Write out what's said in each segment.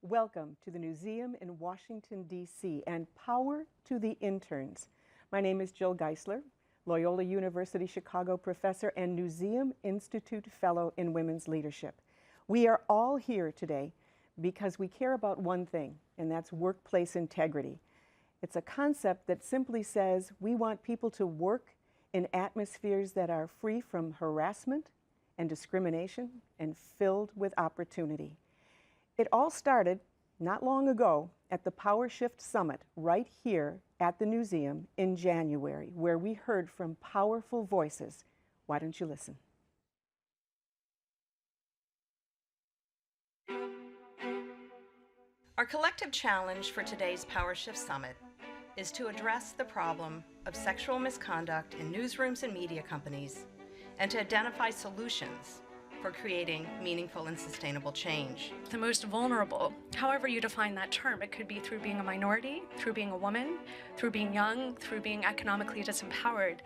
Welcome to the museum in Washington, D.C., and power to the interns. My name is Jill Geisler, Loyola University Chicago professor and Museum Institute Fellow in Women's Leadership. We are all here today because we care about one thing, and that's workplace integrity. It's a concept that simply says we want people to work in atmospheres that are free from harassment and discrimination and filled with opportunity. It all started not long ago at the Power Shift Summit right here at the museum in January, where we heard from powerful voices. Why don't you listen? Our collective challenge for today's Power Shift Summit is to address the problem of sexual misconduct in newsrooms and media companies and to identify solutions for creating meaningful and sustainable change. The most vulnerable, however you define that term, it could be through being a minority, through being a woman, through being young, through being economically disempowered.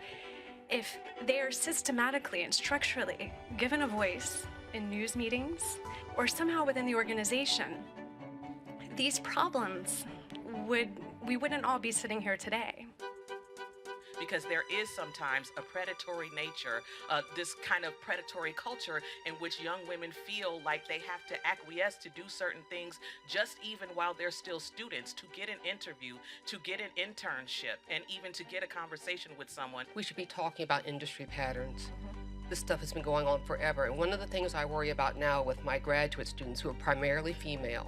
If they are systematically and structurally given a voice in news meetings or somehow within the organization, these problems we wouldn't all be sitting here today. Because there is sometimes a predatory nature, this kind of predatory culture in which young women feel like they have to acquiesce to do certain things just even while they're still students, to get an interview, to get an internship, and even to get a conversation with someone. We should be talking about industry patterns. This stuff has been going on forever, and one of the things I worry about now with my graduate students who are primarily female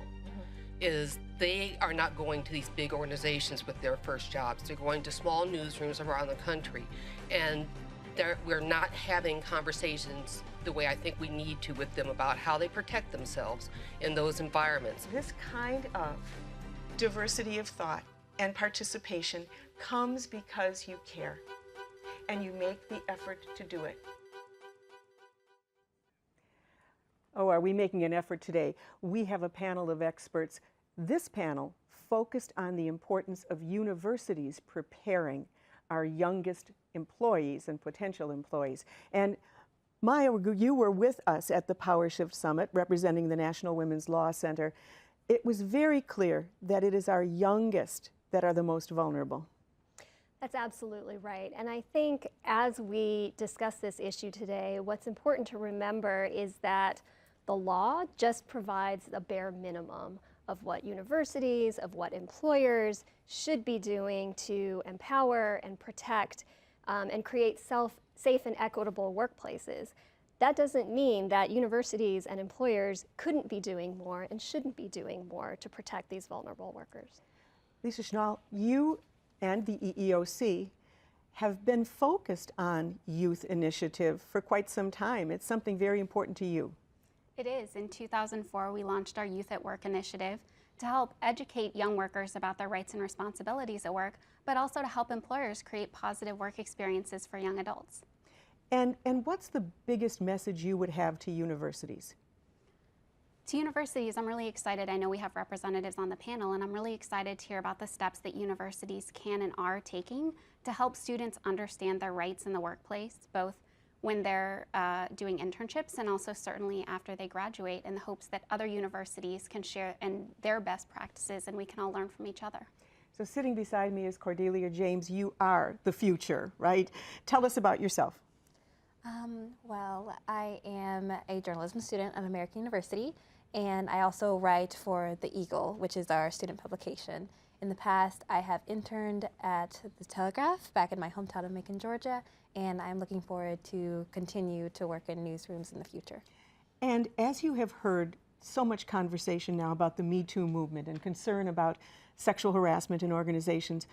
is they are not going to these big organizations with their first jobs. They're going to small newsrooms around the country, and we're not having conversations the way I think we need to with them about how they protect themselves in those environments. This kind of diversity of thought and participation comes because you care, and you make the effort to do it. Oh, are we making an effort today? We have a panel of experts. This panel focused on the importance of universities preparing our youngest employees and potential employees. And Maya, you were with us at the Power Shift Summit representing the National Women's Law Center. It was very clear that it is our youngest that are the most vulnerable. That's absolutely right. And I think as we discuss this issue today, what's important to remember is that the law just provides a bare minimum of what universities, of what employers should be doing to empower and protect and create safe and equitable workplaces. That doesn't mean that universities and employers couldn't be doing more and shouldn't be doing more to protect these vulnerable workers. Lisa Schnall, you and the EEOC have been focused on youth initiative for quite some time. It's something very important to you. It is. In 2004, we launched our Youth at Work initiative to help educate young workers about their rights and responsibilities at work, but also to help employers create positive work experiences for young adults. And what's the biggest message you would have to universities? To universities, I'm really excited. I know we have representatives on the panel, and I'm really excited to hear about the steps that universities can and are taking to help students understand their rights in the workplace, both when they're doing internships and also certainly after they graduate, in the hopes that other universities can share in their best practices and we can all learn from each other. So sitting beside me is Cordelia James. You are the future, right? Tell us about yourself. Well, I am a journalism student at American University, and I also write for The Eagle, which is our student publication. In the past, I have interned at The Telegraph back in my hometown of Macon, Georgia, and I'm looking forward to continue to work in newsrooms in the future. And as you have heard so much conversation now about the Me Too movement and concern about sexual harassment in organizations,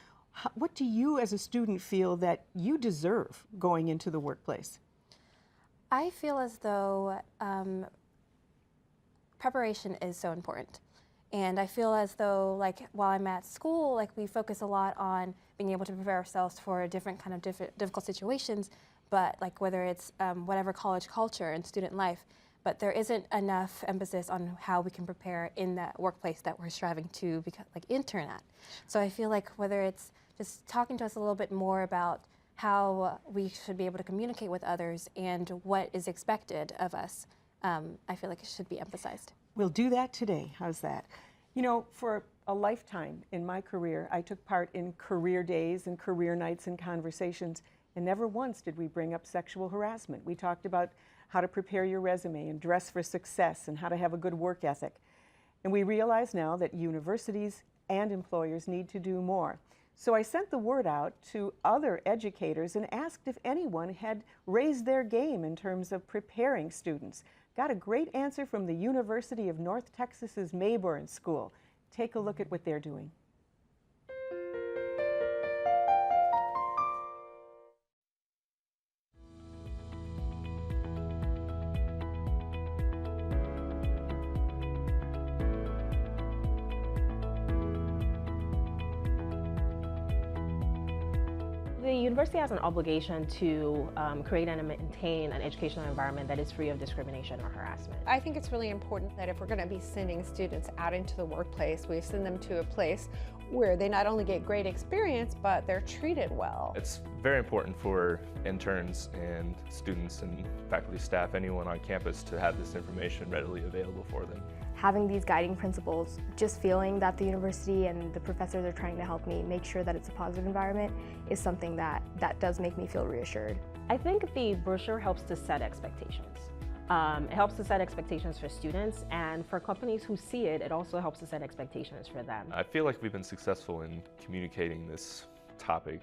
what do you as a student feel that you deserve going into the workplace? I feel as though preparation is so important. And I feel as though, like, while I'm at school, like, we focus a lot on being able to prepare ourselves for different kind of difficult situations, but like whether it's whatever college culture and student life, but there isn't enough emphasis on how we can prepare in that workplace that we're striving to intern at. So I feel like whether it's just talking to us a little bit more about how we should be able to communicate with others and what is expected of us, I feel like it should be emphasized. We'll do that today. How's that? You know, for a lifetime in my career, I took part in career days and career nights and conversations, and never once did we bring up sexual harassment. We talked about how to prepare your resume and dress for success and how to have a good work ethic. And we realize now that universities and employers need to do more. So I sent the word out to other educators and asked if anyone had raised their game in terms of preparing students. Got a great answer from the University of North Texas's Mayborn School. Take a look at what they're doing. The university has an obligation to create and maintain an educational environment that is free of discrimination or harassment. I think it's really important that if we're going to be sending students out into the workplace, we send them to a place where they not only get great experience, but they're treated well. It's very important for interns and students and faculty, staff, anyone on campus to have this information readily available for them. Having these guiding principles, just feeling that the university and the professors are trying to help me make sure that it's a positive environment is something that does make me feel reassured. I think the brochure helps to set expectations. It helps to set expectations for students, and for companies who see it, it also helps to set expectations for them. I feel like we've been successful in communicating this topic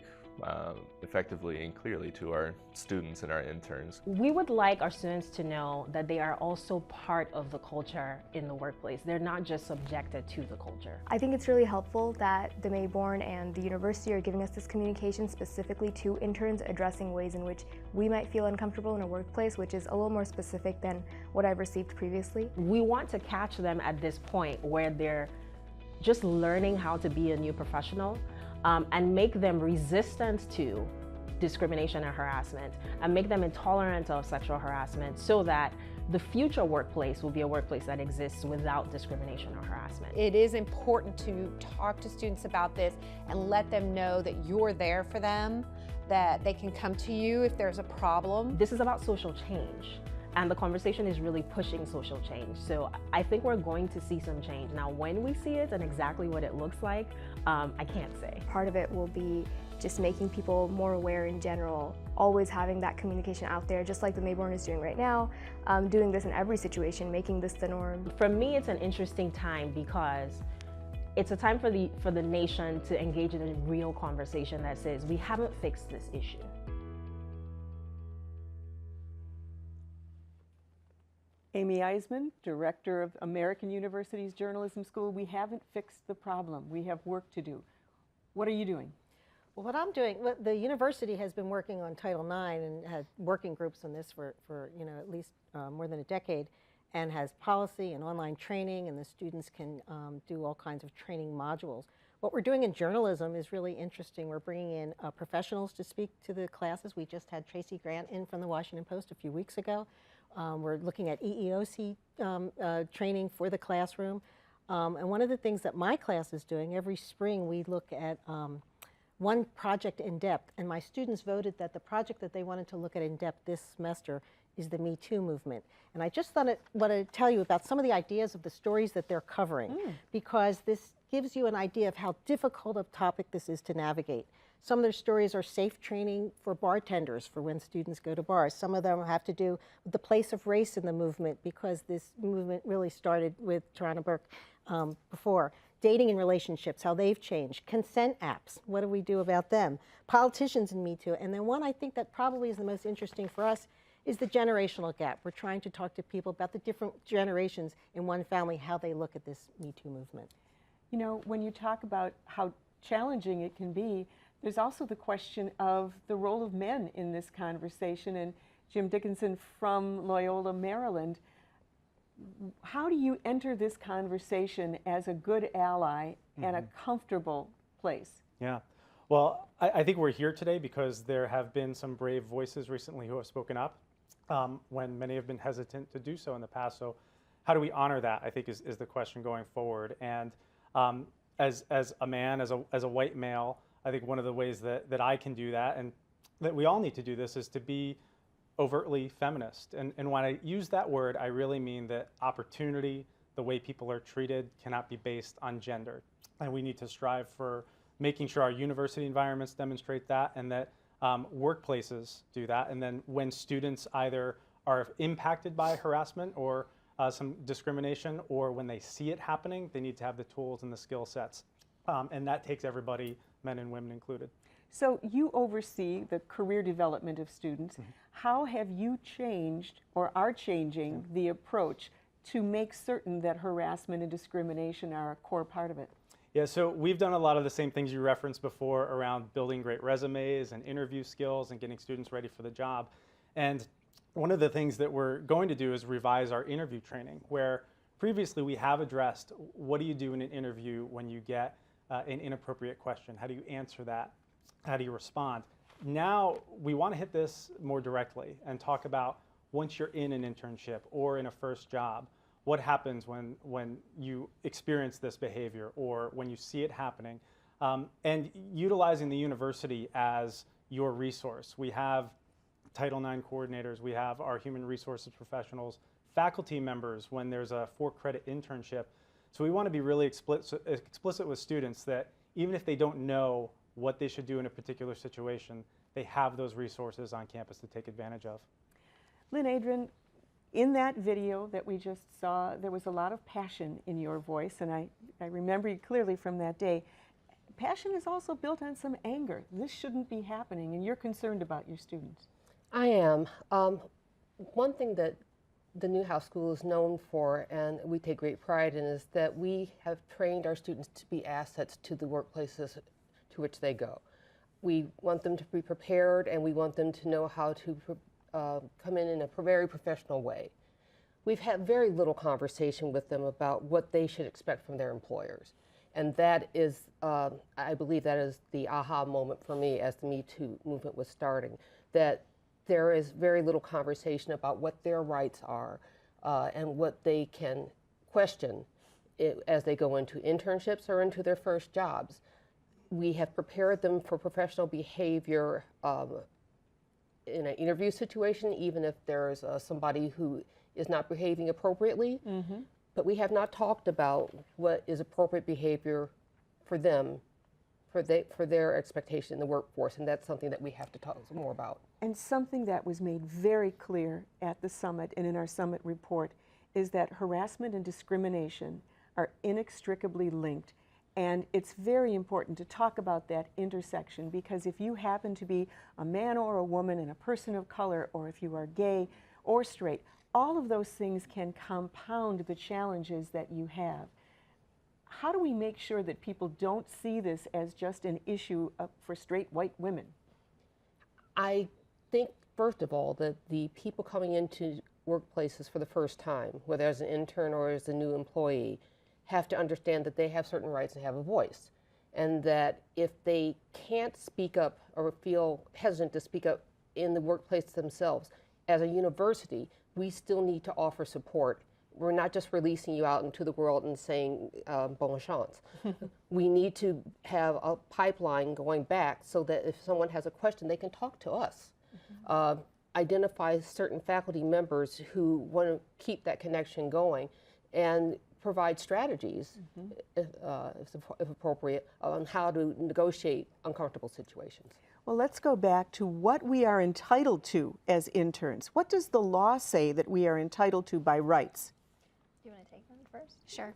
effectively and clearly to our students and our interns. We would like our students to know that they are also part of the culture in the workplace. They're not just subjected to the culture. I think it's really helpful that the Mayborn and the university are giving us this communication specifically to interns, addressing ways in which we might feel uncomfortable in a workplace, which is a little more specific than what I've received previously. We want to catch them at this point where they're just learning how to be a new professional, and make them resistant to discrimination and harassment, and make them intolerant of sexual harassment, so that the future workplace will be a workplace that exists without discrimination or harassment. It is important to talk to students about this and let them know that you're there for them, that they can come to you if there's a problem. This is about social change, and the conversation is really pushing social change. So I think we're going to see some change. Now, when we see it and exactly what it looks like, I can't say. Part of it will be just making people more aware in general, always having that communication out there, just like the Mayborn is doing right now, doing this in every situation, making this the norm. For me, it's an interesting time because it's a time for the nation to engage in a real conversation that says, we haven't fixed this issue. Amy Eisman, Director of American University's Journalism School. We haven't fixed the problem. We have work to do. What are you doing? Well, what I'm doing, the university has been working on Title IX and had working groups on this for at least more than a decade, and has policy and online training, and the students can do all kinds of training modules. What we're doing in journalism is really interesting. We're bringing in professionals to speak to the classes. We just had Tracy Grant in from the Washington Post a few weeks ago. We're looking at EEOC training for the classroom. And one of the things that my class is doing, every spring we look at one project in depth, and my students voted that the project that they wanted to look at in depth this semester is the Me Too movement. And I just thought I wanted to tell you about some of the ideas of the stories that they're covering, because this gives you an idea of how difficult a topic this is to navigate. Some of their stories are safe training for bartenders for when students go to bars. Some of them have to do with the place of race in the movement, because this movement really started with Tarana Burke before. Dating and relationships, how they've changed. Consent apps, what do we do about them? Politicians in Me Too. And then one I think that probably is the most interesting for us is the generational gap. We're trying to talk to people about the different generations in one family, how they look at this Me Too movement. You know, when you talk about how challenging it can be, there's also the question of the role of men in this conversation. And Jim Dickinson from Loyola, Maryland, how do you enter this conversation as a good ally and a comfortable place? Yeah. Well, I think we're here today because there have been some brave voices recently who have spoken up when many have been hesitant to do so in the past. So how do we honor that, I think, is the question going forward. And as a man, as a white male, I think one of the ways that I can do that, and that we all need to do this, is to be overtly feminist. And when I use that word, I really mean that opportunity, the way people are treated cannot be based on gender. And we need to strive for making sure our university environments demonstrate that, and that workplaces do that. And then when students either are impacted by harassment or some discrimination, or when they see it happening, they need to have the tools and the skill sets. And that takes everybody, men and women included. So you oversee the career development of students. Mm-hmm. How have you changed or are changing the approach to make certain that harassment and discrimination are a core part of it? Yeah, so we've done a lot of the same things you referenced before around building great resumes and interview skills and getting students ready for the job. And one of the things that we're going to do is revise our interview training, where previously we have addressed what do you do in an interview when you get an inappropriate question? How do you answer that? How do you respond? Now we want to hit this more directly and talk about once you're in an internship or in a first job, what happens when you experience this behavior or when you see it happening, and utilizing the university as your resource. We have Title IX coordinators, we have our human resources professionals, faculty members when there's a 4-credit internship. So we want to be really explicit with students that even if they don't know what they should do in a particular situation, they have those resources on campus to take advantage of. Lynn Adrian, in that video that we just saw, there was a lot of passion in your voice, and I remember you clearly from that day. Passion is also built on some anger. This shouldn't be happening, and you're concerned about your students. I am. One thing that the Newhouse School is known for, and we take great pride in, is that we have trained our students to be assets to the workplaces to which they go. We want them to be prepared, and we want them to know how to come in a very professional way. We've had very little conversation with them about what they should expect from their employers. And that is, I believe that is the aha moment for me as the Me Too movement was starting, that there is very little conversation about what their rights are and what they can question as they go into internships or into their first jobs. We have prepared them for professional behavior in an interview situation, even if there's somebody who is not behaving appropriately. Mm-hmm. But we have not talked about what is appropriate behavior for them, for their expectation in the workforce, and that's something that we have to talk more about. And something that was made very clear at the summit and in our summit report is that harassment and discrimination are inextricably linked. And it's very important to talk about that intersection, because if you happen to be a man or a woman and a person of color, or if you are gay or straight, all of those things can compound the challenges that you have. How do we make sure that people don't see this as just an issue for straight white women? I think, first of all, that the people coming into workplaces for the first time, whether as an intern or as a new employee, have to understand that they have certain rights and have a voice. And that if they can't speak up or feel hesitant to speak up in the workplace themselves, as a university, we still need to offer support. We're not just releasing you out into the world and saying bon chance. We need to have a pipeline going back so that if someone has a question, they can talk to us. Mm-hmm. Identify certain faculty members who want to keep that connection going, and provide strategies, mm-hmm. if appropriate, on how to negotiate uncomfortable situations. Well, let's go back to what we are entitled to as interns. What does the law say that we are entitled to by rights? Do you want to take that first? Sure.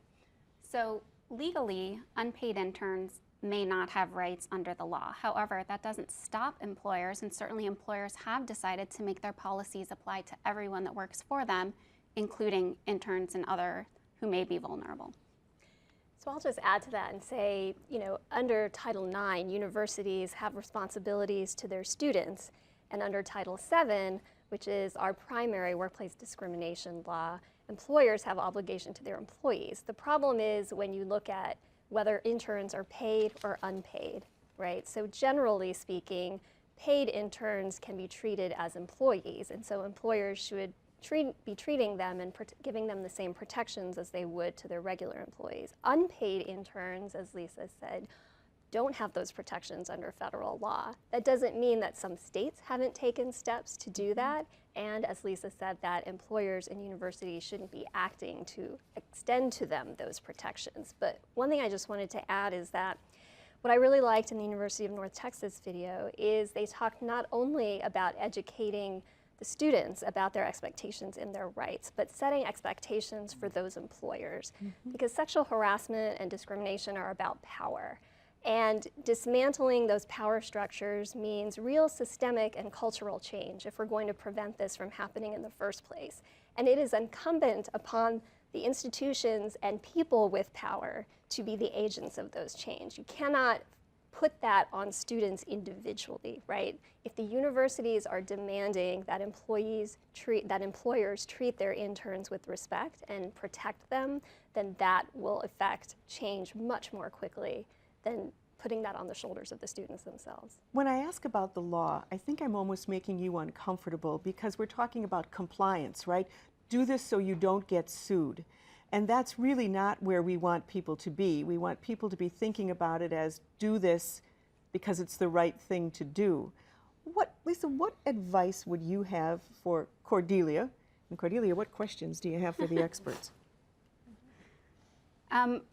So legally, unpaid interns may not have rights under the law. However, that doesn't stop employers, and certainly employers have decided to make their policies apply to everyone that works for them, including interns and other who may be vulnerable. So I'll just add to that and say, under Title IX, universities have responsibilities to their students, and under Title VII, which is our primary workplace discrimination law, employers have obligation to their employees. The problem is when you look at whether interns are paid or unpaid, right? So generally speaking, paid interns can be treated as employees, and so employers should be treating them and giving them the same protections as they would to their regular employees. Unpaid interns, as Lisa said, don't have those protections under federal law. That doesn't mean that some states haven't taken steps to do that, and as Lisa said, that employers and universities shouldn't be acting to extend to them those protections. But one thing I just wanted to add is that what I really liked in the University of North Texas video is they talked not only about educating the students about their expectations and their rights, but setting expectations for those employers. Because sexual harassment and discrimination are about power. And dismantling those power structures means real systemic and cultural change if we're going to prevent this from happening in the first place. And it is incumbent upon the institutions and people with power to be the agents of those change. You cannot put that on students individually, right? If the universities are demanding that employers treat their interns with respect and protect them, then that will affect change much more quickly than putting that on the shoulders of the students themselves. When I ask about the law, I think I'm almost making you uncomfortable because we're talking about compliance, right? Do this so you don't get sued. And that's really not where we want people to be. We want people to be thinking about it as do this because it's the right thing to do. Lisa, what advice would you have for Cordelia? And Cordelia, what questions do you have for the experts?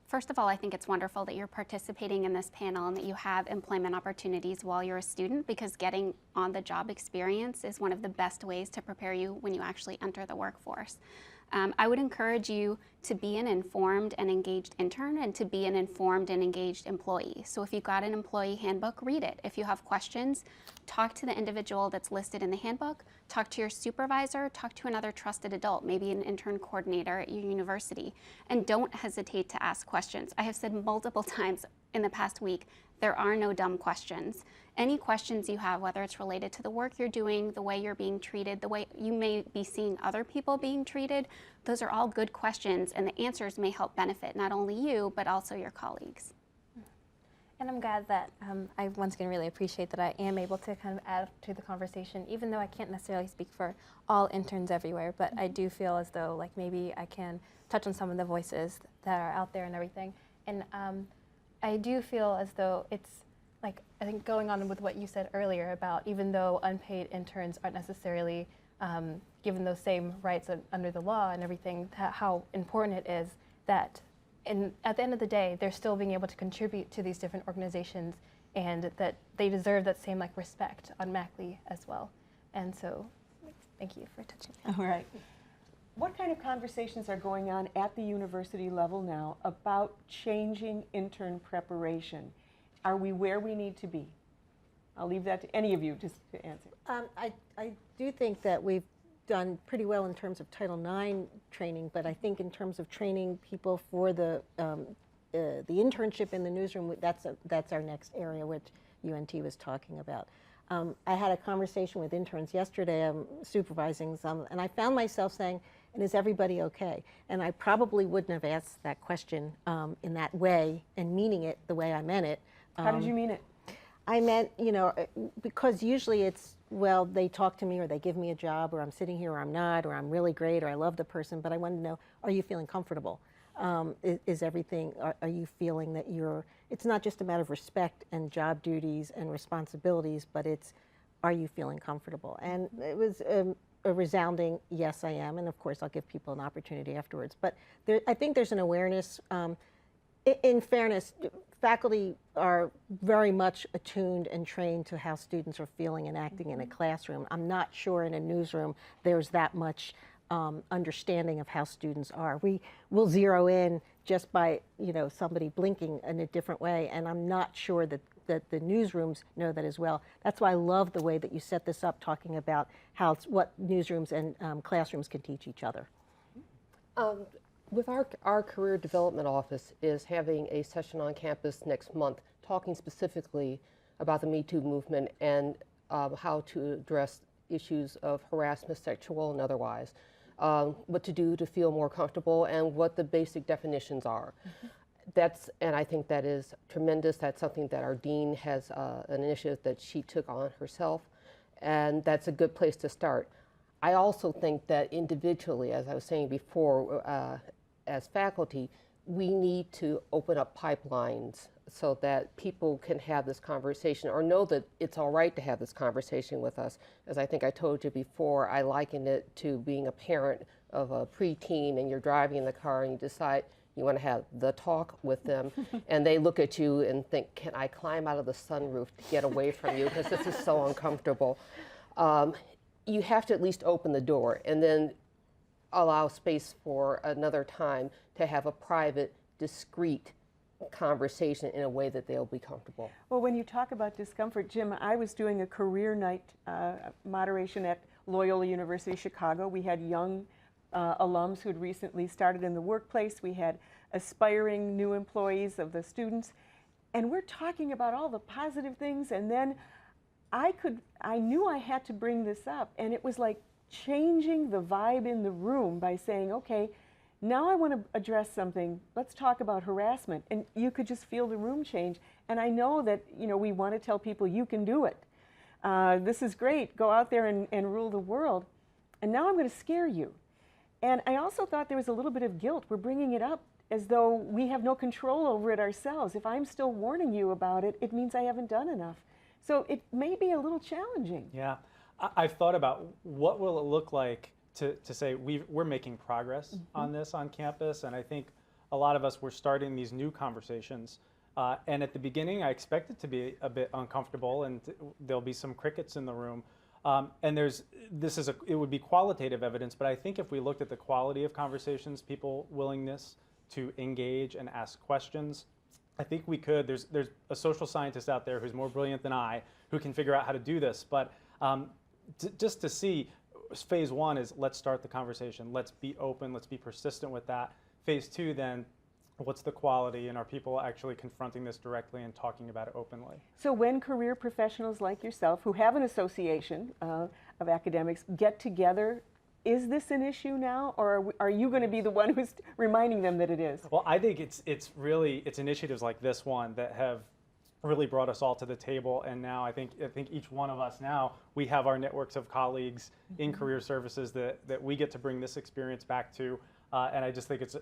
First of all, I think it's wonderful that you're participating in this panel and that you have employment opportunities while you're a student, because getting on-the-job experience is one of the best ways to prepare you when you actually enter the workforce. I would encourage you to be an informed and engaged intern and to be an informed and engaged employee. So if you've got an employee handbook, read it. If you have questions, talk to the individual that's listed in the handbook, talk to your supervisor, talk to another trusted adult, maybe an intern coordinator at your university, and don't hesitate to ask questions. I have said multiple times in the past week, there are no dumb questions. Any questions you have, whether it's related to the work you're doing, the way you're being treated, the way you may be seeing other people being treated, those are all good questions, and the answers may help benefit not only you, but also your colleagues. And I'm glad that I once again really appreciate that I am able to kind of add to the conversation, even though I can't necessarily speak for all interns everywhere, but I do feel as though like maybe I can touch on some of the voices that are out there and everything. And I do feel as though it's like, I think going on with what you said earlier about even though unpaid interns aren't necessarily given those same rights under the law and everything, how important it is that at the end of the day, they're still being able to contribute to these different organizations and that they deserve that same like respect automatically as well. And so, thank you for touching on that. All right. What kind of conversations are going on at the university level now about changing intern preparation? Are we where we need to be? I'll leave that to any of you just to answer. I do think that we've done pretty well in terms of Title IX training, but I think in terms of training people for the internship in the newsroom, that's our next area, which UNT was talking about. I had a conversation with interns yesterday. I'm supervising some, and I found myself saying, and is everybody okay? And I probably wouldn't have asked that question in that way and meaning it the way I meant it. How did you mean it? I meant, you know, because usually it's, well, they talk to me or they give me a job or I'm sitting here or I'm not or I'm really great or I love the person, but I wanted to know, are you feeling comfortable? Is everything, are you feeling that it's not just a matter of respect and job duties and responsibilities, but it's, are you feeling comfortable? And it was a resounding, yes, I am. And of course, I'll give people an opportunity afterwards. But I think there's an awareness. In fairness, faculty are very much attuned and trained to how students are feeling and acting in a classroom. I'm not sure in a newsroom there's that much understanding of how students are. We will zero in just by somebody blinking in a different way, and I'm not sure that the newsrooms know that as well. That's why I love the way that you set this up, talking about what newsrooms and classrooms can teach each other. With our career development office is having a session on campus next month talking specifically about the Me Too movement and how to address issues of harassment, sexual and otherwise, what to do to feel more comfortable and what the basic definitions are. And I think that is tremendous. That's something that our dean has an initiative that she took on herself, and that's a good place to start. I also think that individually, as I was saying before, as faculty, we need to open up pipelines so that people can have this conversation or know that it's all right to have this conversation with us. As I think I told you before, I liken it to being a parent of a preteen and you're driving in the car and you decide you want to have the talk with them and they look at you and think, can I climb out of the sunroof to get away from you because this is so uncomfortable. You have to at least open the door and then allow space for another time to have a private, discreet conversation in a way that they'll be comfortable. Well, when you talk about discomfort, Jim, I was doing a career night moderation at Loyola University Chicago. We had young alums who had recently started in the workplace. We had aspiring new employees of the students. And we're talking about all the positive things. And then I knew I had to bring this up. And it was like changing the vibe in the room by saying, okay, now I want to address something. Let's talk about harassment. And you could just feel the room change. And I know that, you know, we want to tell people you can do it. This is great. Go out there and rule the world. And now I'm going to scare you. And I also thought there was a little bit of guilt. We're bringing it up as though we have no control over it ourselves. If I'm still warning you about it, it means I haven't done enough. So it may be a little challenging. Yeah. I've thought about what will it look like to say we're making progress on this on campus, and I think a lot of us were starting these new conversations. And at the beginning, I expect it to be a bit uncomfortable, and there'll be some crickets in the room. And it would be qualitative evidence, but I think if we looked at the quality of conversations, people willingness to engage and ask questions, I think we could. There's a social scientist out there who's more brilliant than I who can figure out how to do this. But just to see, phase one is let's start the conversation. Let's be open. Let's be persistent with that. Phase two, then, what's the quality, and are people actually confronting this directly and talking about it openly? So when career professionals like yourself, who have an association of academics, get together, is this an issue now, or are you going to be the one who's reminding them that it is? Well, I think it's initiatives like this one that have really brought us all to the table, and now I think each one of us now, we have our networks of colleagues in career services that we get to bring this experience back to, and I just think it's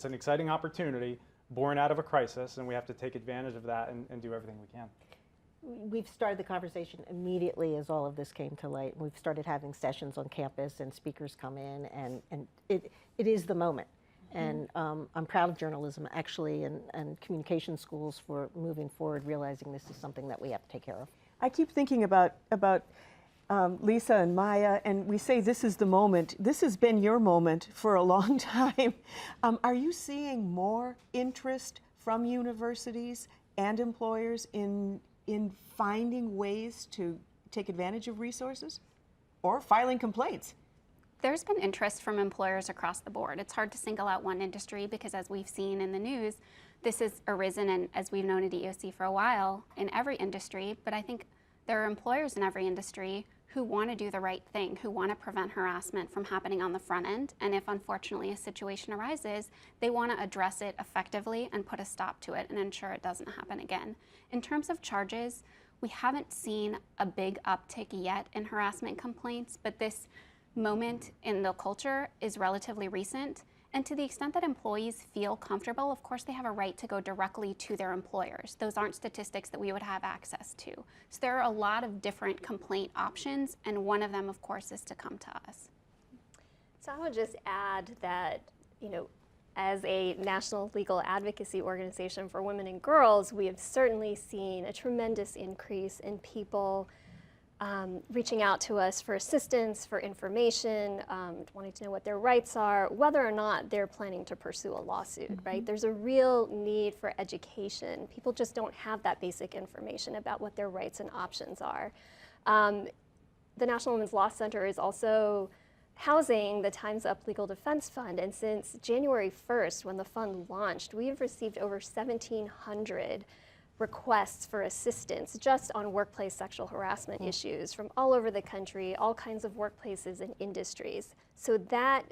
an exciting opportunity born out of a crisis, and we have to take advantage of that and do everything we can. We've started the conversation immediately as all of this came to light. We've started having sessions on campus and speakers come in, and it is the moment. And I'm proud of journalism, actually, and communication schools for moving forward, realizing this is something that we have to take care of. I keep thinking about Lisa and Maya, and we say this is the moment. This has been your moment for a long time. Are you seeing more interest from universities and employers in finding ways to take advantage of resources or filing complaints? There's been interest from employers across the board. It's hard to single out one industry because, as we've seen in the news, this has arisen, and as we've known at EOC for a while, in every industry. But I think there are employers in every industry who want to do the right thing, who want to prevent harassment from happening on the front end. And if, unfortunately, a situation arises, they want to address it effectively and put a stop to it and ensure it doesn't happen again. In terms of charges, we haven't seen a big uptick yet in harassment complaints, but this moment in the culture is relatively recent. And to the extent that employees feel comfortable, of course, they have a right to go directly to their employers. Those aren't statistics that we would have access to. So there are a lot of different complaint options, and one of them, of course, is to come to us. So I would just add that, you know, as a national legal advocacy organization for women and girls, we have certainly seen a tremendous increase in people reaching out to us for assistance, for information, wanting to know what their rights are, whether or not they're planning to pursue a lawsuit, right? There's a real need for education. People just don't have that basic information about what their rights and options are. The National Women's Law Center is also housing the Time's Up Legal Defense Fund, and since January 1st, when the fund launched, we have received over 1,700 requests for assistance just on workplace sexual harassment issues from all over the country, all kinds of workplaces and industries. So that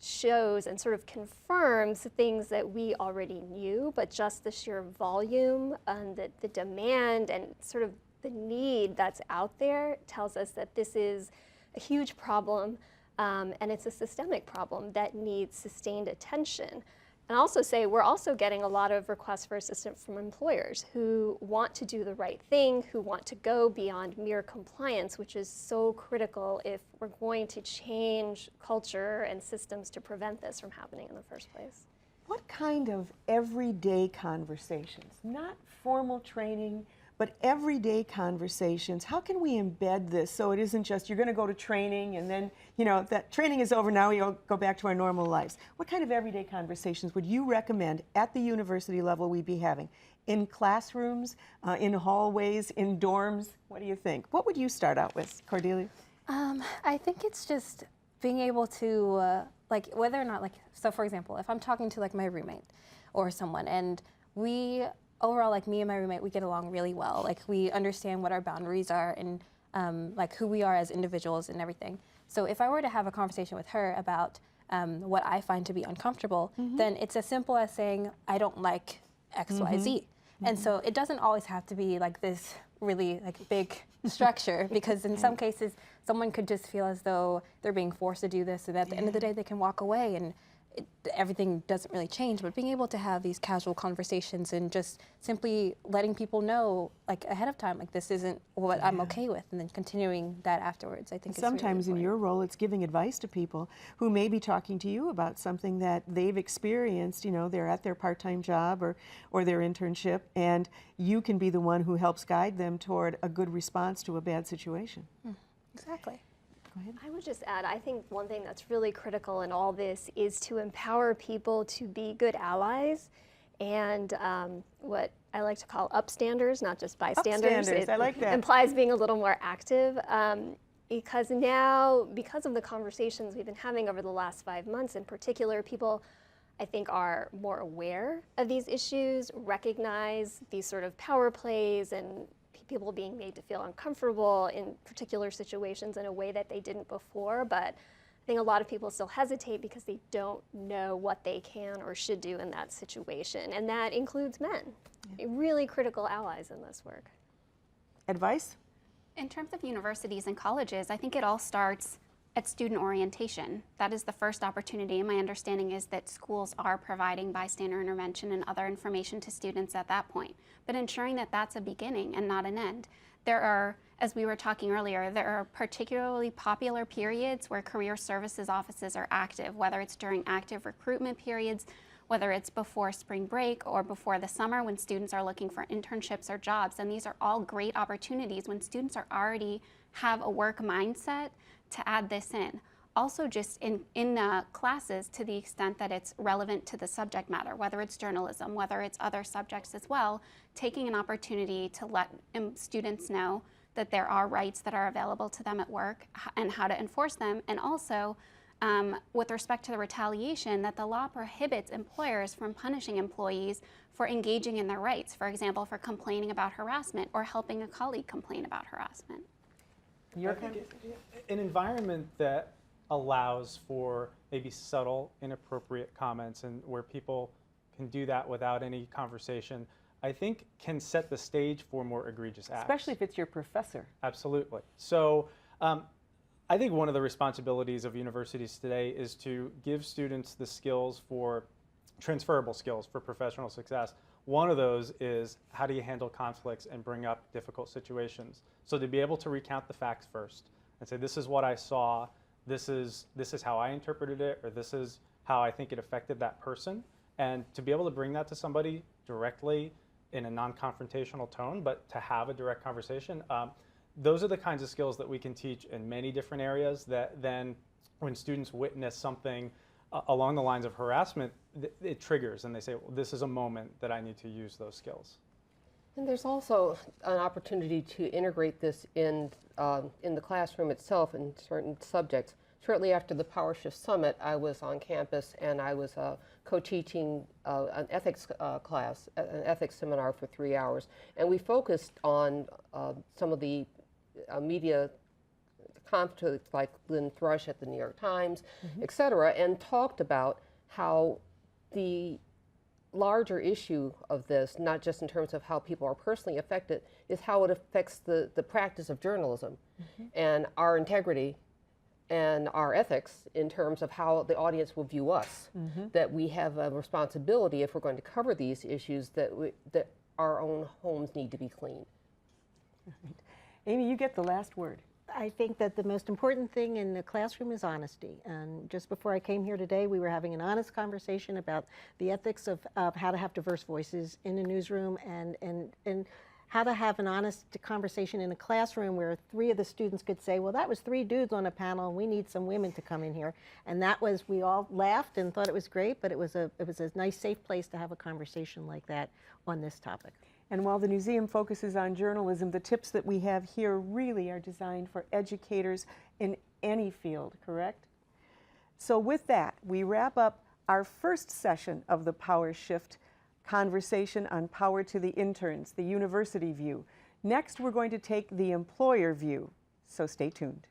shows and sort of confirms things that we already knew, but just the sheer volume and the demand and sort of the need that's out there tells us that this is a huge problem, and it's a systemic problem that needs sustained attention. And also say we're also getting a lot of requests for assistance from employers who want to do the right thing, who want to go beyond mere compliance, which is so critical if we're going to change culture and systems to prevent this from happening in the first place. What kind of everyday conversations, not formal training, but everyday conversations, how can we embed this so it isn't just you're going to go to training and then, you know, that training is over, now we'll go back to our normal lives. What kind of everyday conversations would you recommend at the university level we be having? In classrooms, in hallways, in dorms? What do you think? What would you start out with, Cordelia? I think it's just being able to, like, whether or not, like, so for example, if I'm talking to like my roommate or someone and we overall, like me and my roommate, we get along really well. Like we understand what our boundaries are and like who we are as individuals and everything. So if I were to have a conversation with her about what I find to be uncomfortable, then it's as simple as saying, I don't like X, Y, Z. And so it doesn't always have to be like this really like big structure, because in some cases, someone could just feel as though they're being forced to do this, and at the end of the day, they can walk away and everything doesn't really change. But being able to have these casual conversations and just simply letting people know, like ahead of time, like this isn't what I'm okay with, and then continuing that afterwards, I think. Sometimes is really in your role, it's giving advice to people who may be talking to you about something that they've experienced. You know, they're at their part-time job or their internship, and you can be the one who helps guide them toward a good response to a bad situation. Exactly. Go ahead. I would just add, I think one thing that's really critical in all this is to empower people to be good allies and what I like to call upstanders, not just bystanders. Upstanders, I like that. Implies being a little more active because now, because of the conversations we've been having over the last 5 months in particular, people I think are more aware of these issues, recognize these sort of power plays and people being made to feel uncomfortable in particular situations in a way that they didn't before. But I think a lot of people still hesitate because they don't know what they can or should do in that situation. And that includes men, really critical allies in this work. Advice? In terms of universities and colleges, I think it all starts at student orientation. That is the first opportunity, and my understanding is that schools are providing bystander intervention and other information to students at that point, but ensuring that that's a beginning and not an end. There are, as we were talking earlier, there are particularly popular periods where career services offices are active, whether it's during active recruitment periods, whether it's before spring break or before the summer when students are looking for internships or jobs, and these are all great opportunities when students are already have a work mindset to add this in. Also just in classes, to the extent that it's relevant to the subject matter, whether it's journalism, whether it's other subjects as well, taking an opportunity to let students know that there are rights that are available to them at work and how to enforce them, and also with respect to the retaliation, that the law prohibits employers from punishing employees for engaging in their rights, for example, for complaining about harassment or helping a colleague complain about harassment. An environment that allows for maybe subtle, inappropriate comments and where people can do that without any conversation, I think can set the stage for more egregious acts. Especially if it's your professor. Absolutely. So I think one of the responsibilities of universities today is to give students the skills for transferable skills for professional success. One of those is how do you handle conflicts and bring up difficult situations. So to be able to recount the facts first and say, this is what I saw, this is how I interpreted it, or this is how I think it affected that person. And to be able to bring that to somebody directly in a non-confrontational tone, but to have a direct conversation, those are the kinds of skills that we can teach in many different areas that then when students witness something along the lines of harassment, it triggers and they say, well, this is a moment that I need to use those skills. And there's also an opportunity to integrate this in the classroom itself in certain subjects. Shortly after the Power Shift Summit, I was on campus and I was co-teaching an ethics class, an ethics seminar for 3 hours. And we focused on some of the media conflicts like Lynn Thrush at the New York Times, et cetera, and talked about how the larger issue of this, not just in terms of how people are personally affected, is how it affects the practice of journalism and our integrity and our ethics in terms of how the audience will view us. That we have a responsibility, if we're going to cover these issues, that our own homes need to be clean. Amy, you get the last word. I think that the most important thing in the classroom is honesty. And just before I came here today, we were having an honest conversation about the ethics of how to have diverse voices in a newsroom and how to have an honest conversation in a classroom where 3 of the students could say, well, that was 3 dudes on a panel, and we need some women to come in here. And that was, we all laughed and thought it was great, but it was a nice, safe place to have a conversation like that on this topic. And while the museum focuses on journalism, the tips that we have here really are designed for educators in any field, correct? So with that, we wrap up our first session of the Power Shift conversation on power to the interns, the university view. Next, we're going to take the employer view, so stay tuned.